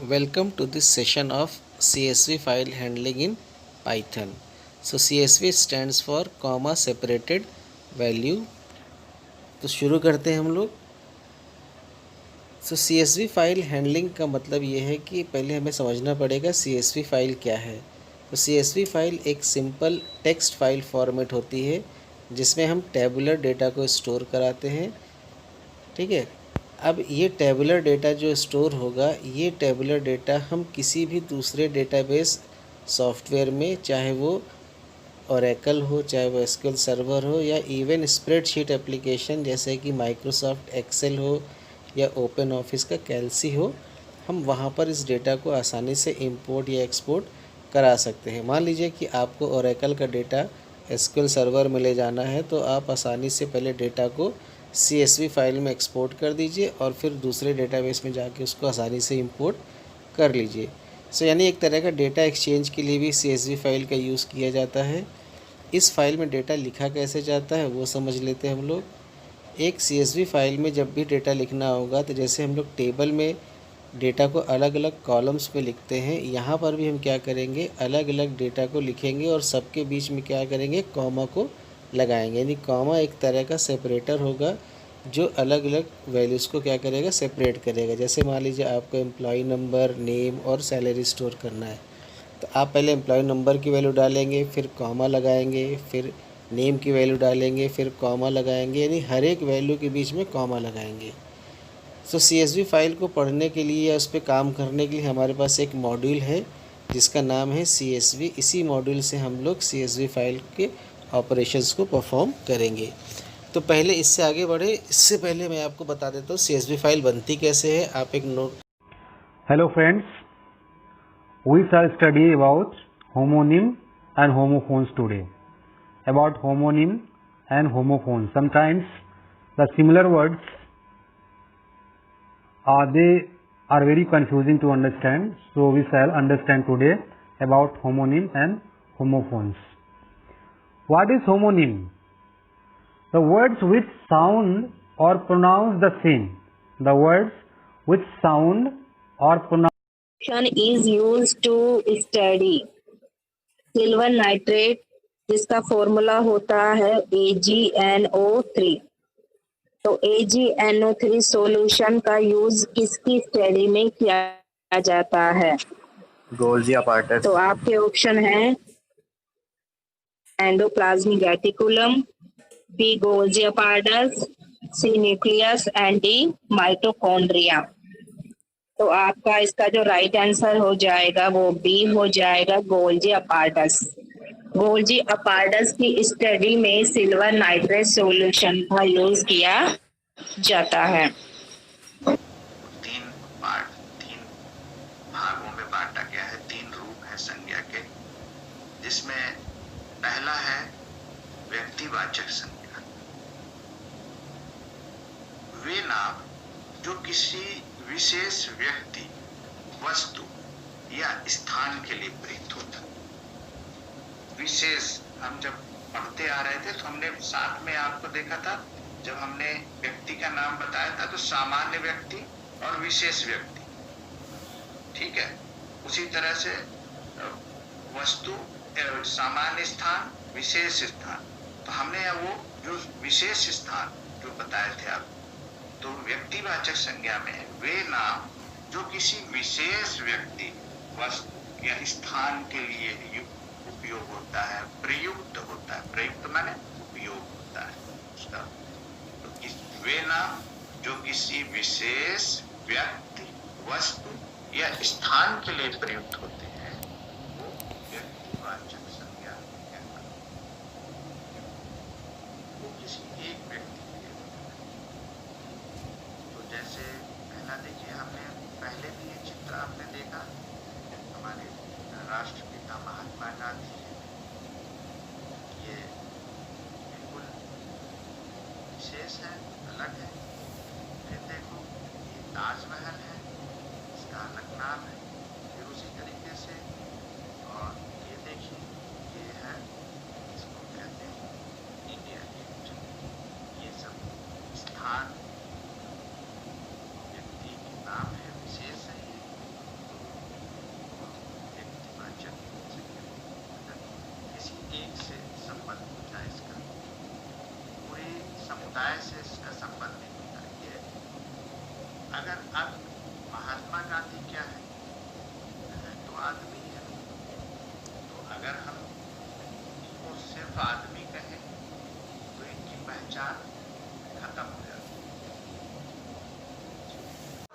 Welcome to this session of CSV file handling in Python. So CSV stands for comma separated value. तो शुरू करते हैं हम लोग। CSV फाइल हैंडलिंग का मतलब ये है कि पहले हमें समझना पड़ेगा CSV फाइल क्या है। तो CSV फाइल एक सिंपल टेक्स्ट फाइल फॉर्मेट होती है जिसमें हम टेबुलर डेटा को स्टोर कराते हैं। ठीक है। अब ये टेबुलर डेटा जो स्टोर होगा, ये टेबुलर डेटा हम किसी भी दूसरे डेटाबेस सॉफ्टवेयर में, चाहे वो ओरेकल हो, चाहे वो एसक्यूएल सर्वर हो, या इवन स्प्रेडशीट एप्लीकेशन जैसे कि माइक्रोसॉफ्ट एक्सेल हो या ओपन ऑफिस का कैल्सी हो, हम वहाँ पर इस डेटा को आसानी से इंपोर्ट या एक्सपोर्ट करा सकते हैं। मान लीजिए कि आपको ओरेकल का डेटा एसक्यूएल सर्वर में ले जाना है, तो आप आसानी से पहले डेटा को CSV फाइल में एक्सपोर्ट कर दीजिए और फिर दूसरे डेटाबेस में जाके उसको आसानी से इंपोर्ट कर लीजिए। यानी एक तरह का डेटा एक्सचेंज के लिए भी CSV फाइल का यूज़ किया जाता है। इस फाइल में डेटा लिखा कैसे जाता है वो समझ लेते हैं हम लोग। एक CSV फाइल में जब भी डेटा लिखना होगा, तो जैसे हम लोग टेबल में डेटा को अलग अलग कॉलम्स में लिखते हैं, यहाँ पर भी हम क्या करेंगे, अलग अलग डेटा को लिखेंगे और सबके बीच में क्या करेंगे, कॉमा को लगाएंगे। यानी कॉमा एक तरह का सेपरेटर होगा जो अलग अलग वैल्यूज़ को क्या करेगा, सेपरेट करेगा। जैसे मान लीजिए आपको एम्प्लॉय नंबर, नेम और सैलरी स्टोर करना है, तो आप पहले एम्प्लॉय नंबर की वैल्यू डालेंगे, फिर कॉमा लगाएंगे, फिर नेम की वैल्यू डालेंगे, फिर कॉमा लगाएंगे, यानी हर एक वैल्यू के बीच में कॉमा लगाएंगे। CSV फाइल को पढ़ने के लिए या उस पर काम करने के लिए हमारे पास एक मॉड्यूल है जिसका नाम है CSV। इसी मॉड्यूल से हम लोग CSV फाइल के ऑपरेशंस को परफॉर्म करेंगे। तो पहले इससे आगे बढ़े, इससे पहले मैं आपको बता देता हूँ CSV फाइल बनती कैसे है। आप एक note. Hello friends, we shall study about homonym and homophones today. About homonym and homophones. Sometimes the similar words they are very confusing to understand. So we shall understand today about homonym and homophones. What is homonym? The words which sound or pronounce the same. The words which sound or pronounce is used to study silver nitrate, जिसका formula होता है AgNO3। तो AgNO3 solution का use किसकी study में किया जाता है? Golgi apparatus. तो आपके ऑप्शन है endoplasmic reticulum, B Golgi apparatus, C nucleus and D mitochondria. तो आपका इसका जो राइट आंसर हो जाएगा वो बी हो जाएगा, गोल्जी अपार्टस। गोल्जी अपार्टस की स्टडी में सिल्वर नाइट्रेट सॉल्यूशन का यूज किया जाता है। तीन भागों में बांटा गया है, तीन रूप है संज्ञा के, जिसमें पहला है व्यक्तिवाचक संज्ञा। वे नाम जो किसी विशेष व्यक्ति, वस्तु या स्थान के लिए प्रयुक्त होता है। विशेष, हम जब पढ़ते आ रहे थे तो हमने साथ में आपको देखा था, जब हमने व्यक्ति का नाम बताया था तो सामान्य व्यक्ति और विशेष व्यक्ति, ठीक है। उसी तरह से वस्तु, सामान्य स्थान, विशेष स्थान। तो हमने वो जो विशेष स्थान जो बताए थे आप, तो व्यक्तिवाचक संज्ञा में वे नाम जो किसी विशेष व्यक्ति, वस्तु या स्थान के लिए उपयोग होता है, प्रयुक्त होता है। प्रयुक्त माने उपयोग होता है उसका। तो वे नाम जो किसी विशेष व्यक्ति, वस्तु या स्थान के लिए प्रयुक्त होते हैं, वो व्यक्तिवाचक संज्ञा कहलाते हैं। वो किसी एक व्यक्ति, जैसे पहला देखिए, हमने पहले भी ये चित्र आपने देखा, हमारे राष्ट्रपिता महात्मा गांधी है। ये बिल्कुल विशेष है, अलग है। फिर देखो ये ताजमहल है, इसका अलग नाम है। फिर उसी तरीके से, और ये देखिए ये है, इसको कहते हैं इंडिया गेट। ये सब स्थान नाम है, विशेष है। ये तो समुदाय से इसका संबंध नहीं होता। ये अगर अब महात्मा गांधी क्या है तो आदमी है। तो अगर हम इनको सिर्फ आदमी कहें तो इनकी पहचान खत्म हो जाती है।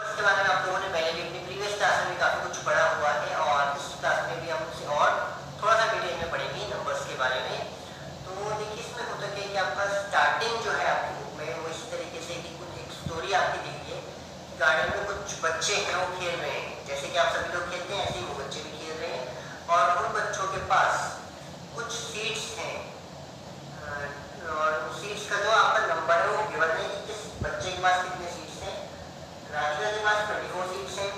उसके बारे में आप लोगों ने पहले भी अपनी प्रीवियस क्लास में काफ़ी कुछ पढ़ा हुआ है और इस क्लास में भी हम उसे और थोड़ा सा डिटेल में पढ़ेंगे नंबर्स के बारे में। तो देखिए इसमें होता है कि आपका स्टार्टिंग जो है आपकी बुक में वो इस तरीके से कि कुछ एक स्टोरी आपकी देखिए, गार्डन में कुछ बच्चे हैं वो खेल रहे हैं, जैसे कि आप सभी लोग खेलते हैं ऐसे ही वो बच्चे भी खेल रहे हैं और उन बच्चों के पास कुछ सीड्स हैं और उस सीड्स का जो आपका नंबर है वो गिवन है कि किस बच्चे के पास कितने सीड्स हैं। राधिका के पास 24 सीट्स हैं,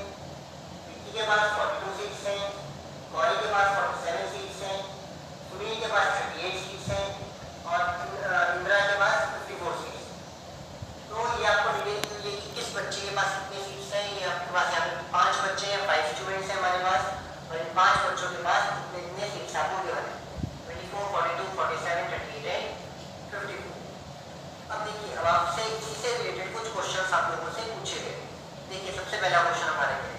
विक्की के पास 42 सीट्स हैं, गौरी के पास 47 सीट्स हैं, सुनील के पास 38 सीट्स हैं और इंदिरा के पास 54 सीट्स हैं। तो ये आपको डिटेल मिलेगी कि किस बच्चे के पास कितने सीट्स हैं। ये आपके पास यहाँ पे 5 बच्चे हैं, 5 स्टूडेंट्स हैं हमारे पास और इन 5 बच्चों के पास कितने सीट्स आपको गिवन है 24, 42, 47, 38 एंड 54। अब देखिए अब आपसे इसी से रिलेटेड कुछ क्वेश्चंस आप लोगों से पूछे गए। देखिए सबसे पहला क्वेश्चन हमारे लिए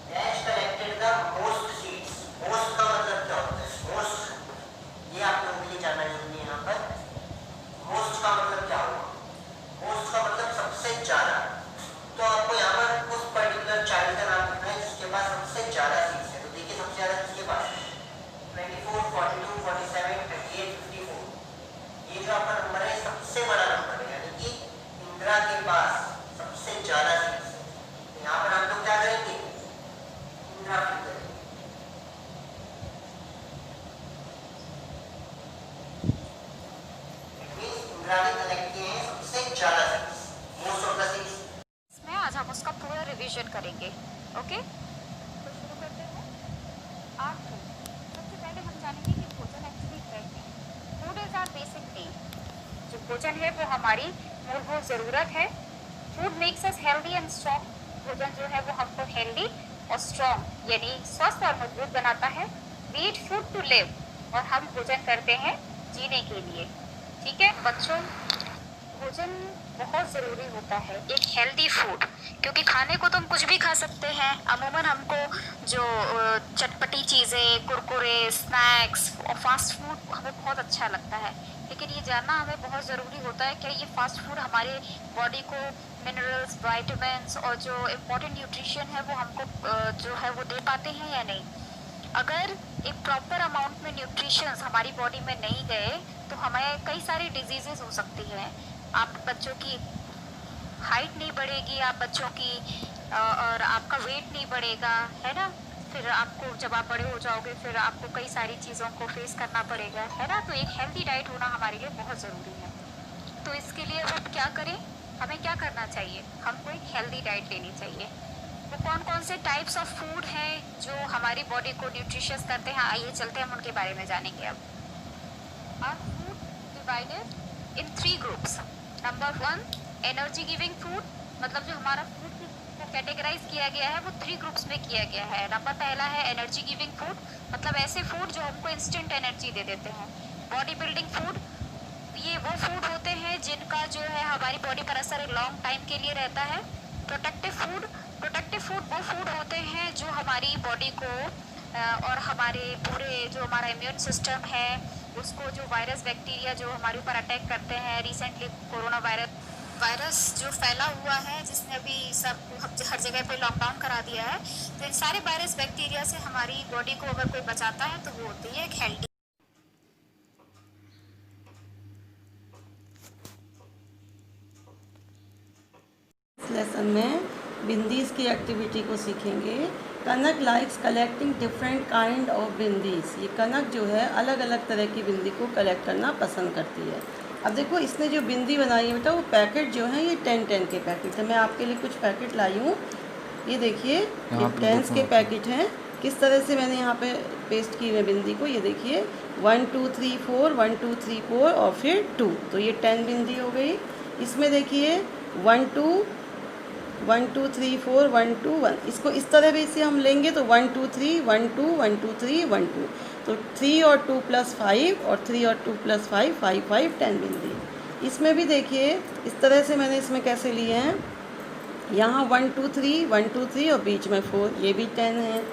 dash collected the most seats. Most का मतलब क्या होता है? मोस्ट ये आप लोगों के लिए जानना जरूरी है। यहाँ पर मोस्ट का मतलब क्या होगा? मोस्ट का मतलब सबसे ज्यादा। तो आपको यहाँ पर उस पर्टिकुलर चाइल्ड का नाम लिखना है जिसके पास सबसे ज्यादा सीट्स है। तो देखिए सबसे ज्यादा किसके पास है? 24, 42, 47, 38, 54। ये जो आपका नंबर है सबसे बड़ा नंबर है, यानी कि इंदिरा के पास सबसे ज्यादा सीट्स है। यहाँ पर हम लोग क्या करेंगे? इंदिरा फिल करेंगे। इंदिरा ने कलेक्ट किए हैं सबसे ज्यादा seats, most of the seats. इसमें आज हम उसका पूरा रिवीजन करेंगे। ओके, तो शुरू करते हैं। Our food. सबसे पहले हम जानेंगे कि भोजन एक्चुअली है क्या। Food is our basic need. जो भोजन है वो हमारी मूलभूत ज़रूरत है। Food makes us healthy and strong. भोजन जो है वो हमको हेल्दी और स्ट्रॉन्ग यानी स्वस्थ और मजबूत बनाता है। We eat food to live, और हम भोजन करते हैं जीने के लिए। ठीक है बच्चों, भोजन बहुत ज़रूरी होता है, एक हेल्दी फूड, क्योंकि खाने को तो हम कुछ भी खा सकते हैं। अमूमन हमको जो चटपटी चीज़ें, कुरकुरे, स्नैक्स और फास्ट फूड हमें बहुत अच्छा लगता है, लेकिन ये जानना हमें बहुत ज़रूरी होता है कि ये फास्ट फूड हमारे बॉडी को मिनरल्स, विटामिन्स और जो इम्पोर्टेंट न्यूट्रिशन है वो हमको जो है वो दे पाते हैं या नहीं। अगर एक प्रॉपर अमाउंट में न्यूट्रिशंस हमारी बॉडी में नहीं गए तो हमें कई सारी डिजीज़ेस हो सकती हैं। आप बच्चों की हाइट नहीं बढ़ेगी, आप बच्चों की और आपका वेट नहीं बढ़ेगा, है ना। फिर आपको जब आप बड़े हो जाओगे फिर आपको कई सारी चीज़ों को फेस करना पड़ेगा, है ना। तो एक हेल्दी डाइट होना हमारे लिए बहुत ज़रूरी है। तो इसके लिए हम क्या करें, हमें क्या करना चाहिए? हमको एक हेल्दी डाइट लेनी चाहिए। वो कौन कौन से टाइप्स ऑफ फूड हैं जो हमारी बॉडी को न्यूट्रिशियस करते हैं, आइए चलते हैं हम उनके बारे में जानेंगे। अब are food divided in 3 groups. Number 1 energy giving food, मतलब जो हमारा फूड को कैटेगराइज किया गया है वो 3 ग्रुप्स में किया गया है। नंबर पहला है एनर्जी गिविंग फूड, मतलब ऐसे फूड जो हमको इंस्टेंट एनर्जी दे देते हैं। बॉडी बिल्डिंग फूड, ये वो फूड होते हैं जिनका जो है हमारी बॉडी पर असर लॉन्ग टाइम के लिए रहता है। प्रोटेक्टिव फूड, प्रोटेक्टिव फूड वो फूड होते हैं जो हमारी बॉडी को और हमारे पूरे जो हमारा इम्यून सिस्टम है उसको जो वायरस बैक्टीरिया जो हमारे ऊपर अटैक करते हैं। रिसेंटली कोरोना वायरस जो फैला हुआ है जिसने अभी सब हर जगह पे लॉकडाउन करा दिया है, तो इन सारे वायरस बैक्टीरिया से हमारी बॉडी को अगर कोई बचाता है तो वो होती है एक हेल्दी। इस लेसन में बिंदीज की एक्टिविटी को सीखेंगे। Kanak likes collecting different kind of bindis. ये कनक जो है अलग अलग तरह की बिंदी को कलेक्ट करना पसंद करती है। अब देखो इसने जो बिंदी बनाई है बेटा वो पैकेट जो है ये 10-10 के पैकेट है। मैं आपके लिए कुछ पैकेट लाई हूँ, ये देखिए ये 10 के पैकेट हैं। किस तरह से मैंने यहाँ पे पेस्ट की है बिंदी को, ये देखिए 1 2 3 4 1 2 3 4 और फिर 2, तो ये 10 बिंदी हो गई। इसमें देखिए 1 2 1 2 3 4 1 2 1, इसको इस तरह भी इसे हम लेंगे तो 1 2 3 1 2 1 2 3 1 2, तो 3 और 2 + 5 और 3 और 2 + 5 5 5 10 बिंदी। इसमें भी देखिए इस तरह से मैंने इसमें कैसे लिए हैं, यहाँ 1 2 3 1 2 3 और बीच में 4, ये भी 10 है।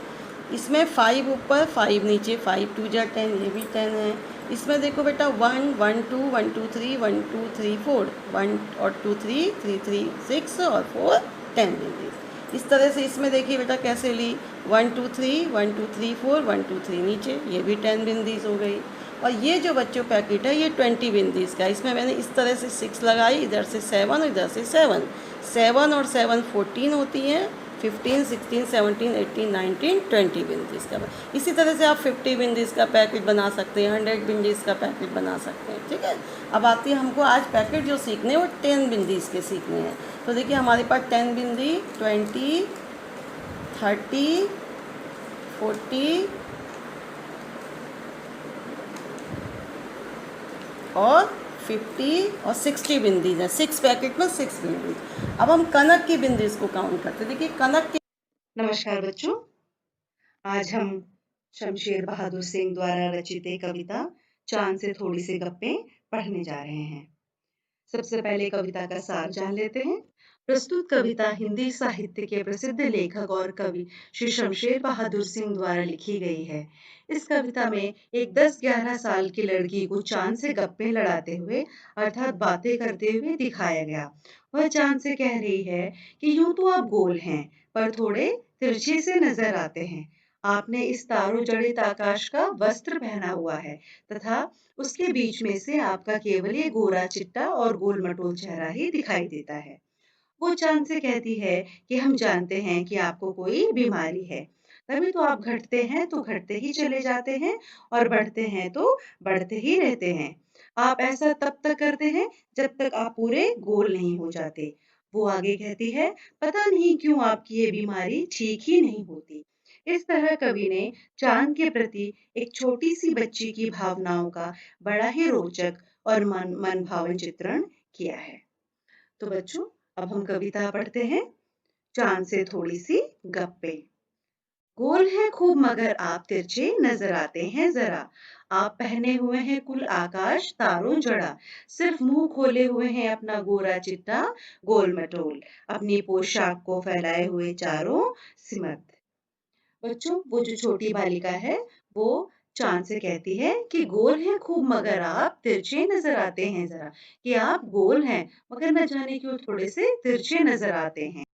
इसमें 5 ऊपर 5 नीचे, 5 2 जा 10, ये भी 10 है। इसमें देखो बेटा 1 1 2 1 2 3 1 2 3 4, 1 और 2 3 3 3 6 और 4 10 बिंदीज। इस तरह से इसमें देखिए बेटा कैसे ली, 1 2 3 1 2 3 4 1 2 3 नीचे, ये भी 10 बिंदीज हो गई। और ये जो बच्चों पैकेट है ये 20 बिंदीज का, इसमें मैंने इस तरह से 6 लगाई, इधर से 7 और इधर से 7, 7 और 7 14 होती हैं, 15 16 17 18 19 20 बिंदीज का। इसी तरह से आप 50 बिंदीज का पैकेट बना सकते हैं, 100 बिंदीज का पैकेट बना सकते हैं, ठीक है। अब आती है हमको आज पैकेट जो सीखने हैं वो 10 बिंदीज के सीखने हैं। तो देखिए हमारे पास 10 बिंदी 20 30 40 और 50 और 60 बिंदीज हैं, 6 पैकेट में 6 बिंदीज। अब हम कनक की बिंदीज को काउंट करते हैं। देखिए कनक की, नमस्कार बच्चों, आज हम शमशेर बहादुर सिंह द्वारा रचित एक कविता चांद से थोड़ी सी गप्पें पढ़ने जा रहे हैं। सबसे पहले कविता का सार जान लेते हैं। प्रस्तुत कविता हिंदी साहित्य के प्रसिद्ध लेखक और कवि श्री शमशेर बहादुर सिंह द्वारा लिखी गई है। इस कविता में एक 10-11 साल की लड़की को चांद से गप्पे लड़ाते हुए अर्थात बातें करते हुए दिखाया गया। वह चांद से कह रही है कि यूं तो आप गोल हैं पर थोड़े तिरछे से नजर आते हैं। आपने इस तारों जड़ित आकाश का वस्त्र पहना हुआ है तथा उसके बीच में से आपका केवल ये गोरा चिट्टा और गोल मटोल चेहरा ही दिखाई देता है। वो चांद से कहती है कि हम जानते हैं कि आपको कोई बीमारी है, तभी तो आप घटते हैं तो घटते ही चले जाते हैं और बढ़ते हैं तो बढ़ते ही रहते हैं। आप ऐसा तब तक करते हैं जब तक आप पूरे गोल नहीं हो जाते। वो आगे कहती है, पता नहीं क्यों आपकी ये बीमारी ठीक ही नहीं होती। इस तरह कवि ने चांद के प्रति एक छोटी सी बच्ची की भावनाओं का बड़ा ही रोचक और मन भावन चित्रण किया है। तो बच्चों, अब हम कविता पढ़ते हैं। चांद से थोड़ी सी गप्पे। गोल है खूब मगर आप तिरछे नजर आते हैं जरा। आप पहने हुए हैं कुल आकाश तारों जड़ा। सिर्फ मुंह खोले हुए हैं अपना गोरा चिट्टा गोल मटोल। अपनी पोशाक को फैलाए हुए चारों सिमत। बच्चों, वो जो छोटी बालिका है वो चांद से कहती है कि गोल है खूब मगर आप तिरछे नजर आते हैं जरा, कि आप गोल हैं मगर न जाने क्यों थोड़े से तिरछे नजर आते हैं।